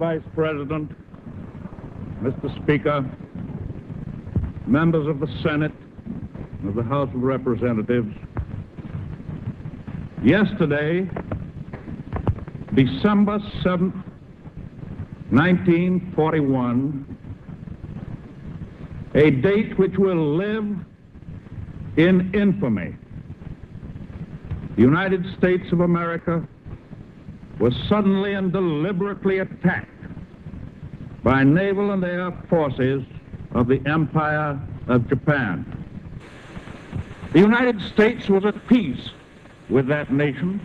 Vice President, Mr. Speaker, members of the Senate, of the House of Representatives, yesterday, December 7th, 1941, a date which will live in infamy, the United States of America was suddenly and deliberately attacked by naval and air forces of the Empire of Japan. The United States was at peace with that nation,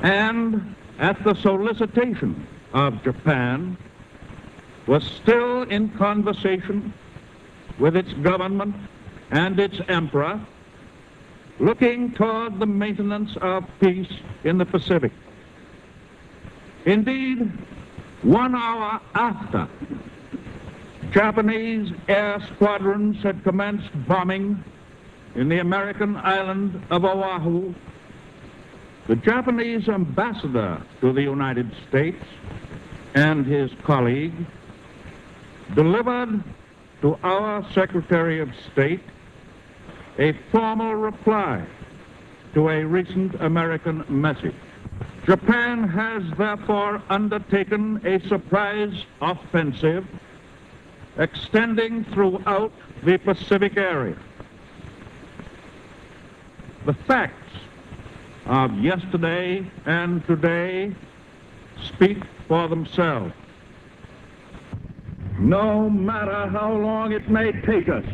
and at the solicitation of Japan, was still in conversation with its government and its emperor, looking toward the maintenance of peace in the Pacific. Indeed, 1 hour after Japanese air squadrons had commenced bombing in the American island of Oahu, the Japanese ambassador to the United States and his colleague delivered to our Secretary of State a formal reply to a recent American message. Japan has therefore undertaken a surprise offensive extending throughout the Pacific area. The facts of yesterday and today speak for themselves. No matter how long it may take us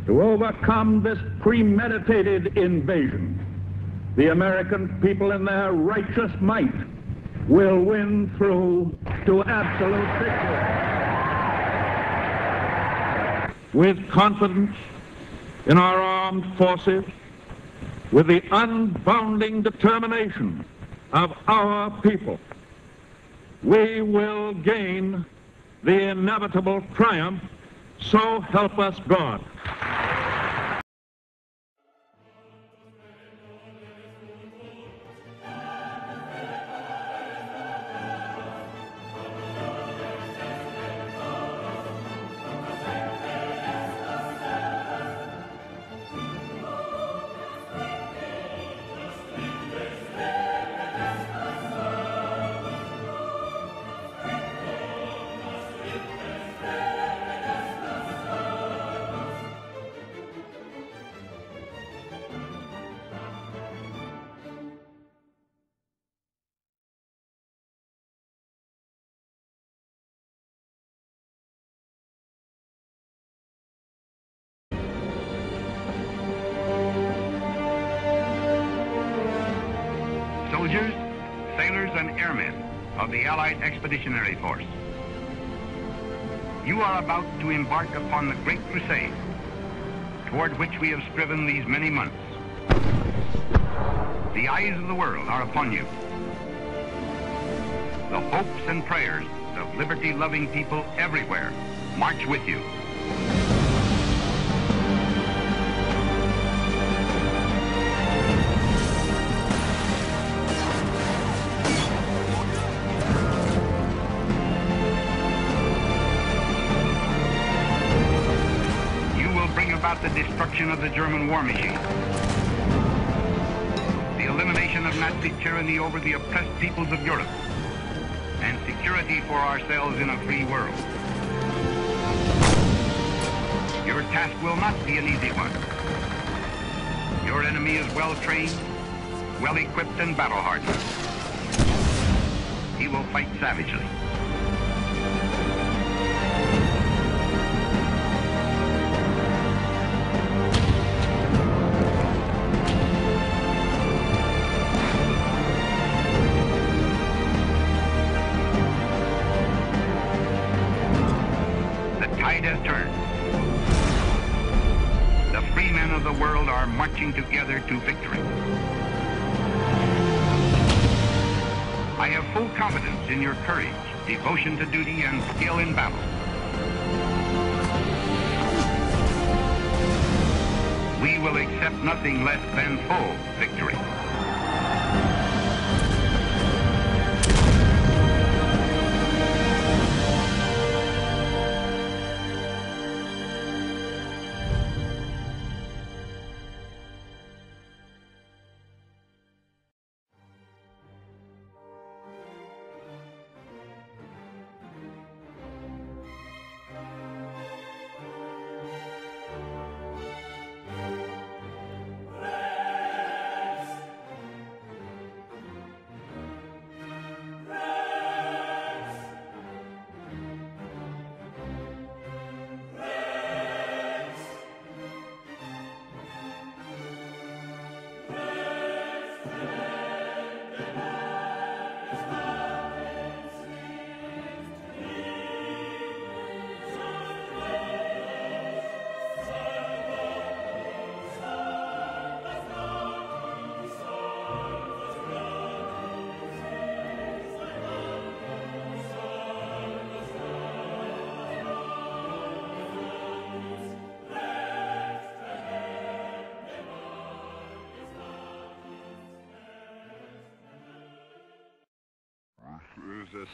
to overcome this premeditated invasion, the American people in their righteous might will win through to absolute victory. With confidence in our armed forces, with the unbounding determination of our people, we will gain the inevitable triumph, so help us God. Soldiers, sailors, and airmen of the Allied Expeditionary Force, you are about to embark upon the great crusade toward which we have striven these many months. The eyes of the world are upon you. The hopes and prayers of liberty-loving people everywhere march with you. About the destruction of the German war machine, the elimination of Nazi tyranny over the oppressed peoples of Europe, and security for ourselves in a free world. Your task will not be an easy one. Your enemy is well trained, well equipped, and battle hardened. He will fight savagely. Has turned. The free men of the world are marching together to victory. I have full confidence in your courage, devotion to duty, and skill in battle. We will accept nothing less than full victory.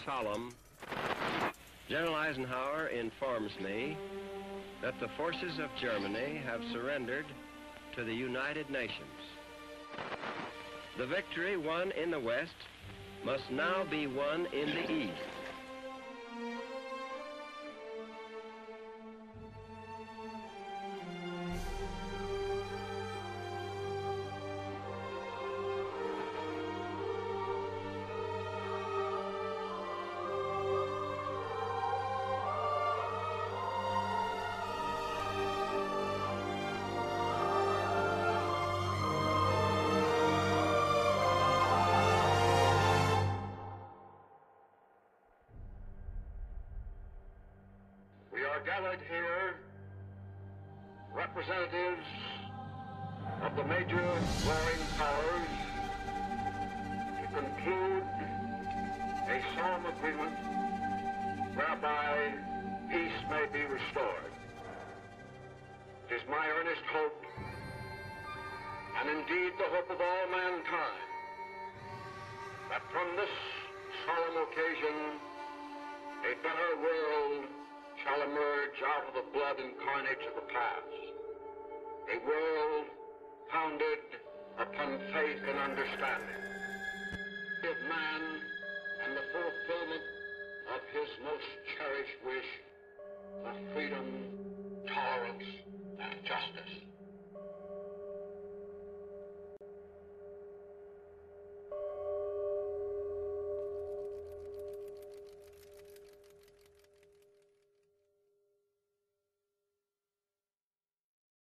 solemn. General Eisenhower informs me that the forces of Germany have surrendered to the United Nations. The victory won in the West must now be won in the East. We are gathered here, representatives of the major warring powers, to conclude a solemn agreement whereby peace may be restored. It is my earnest hope, and indeed the hope of all mankind, that from this solemn occasion a better world shall emerge out of the blood and carnage of the past. A world founded upon faith and understanding. Of man and the fulfillment of his most cherished wish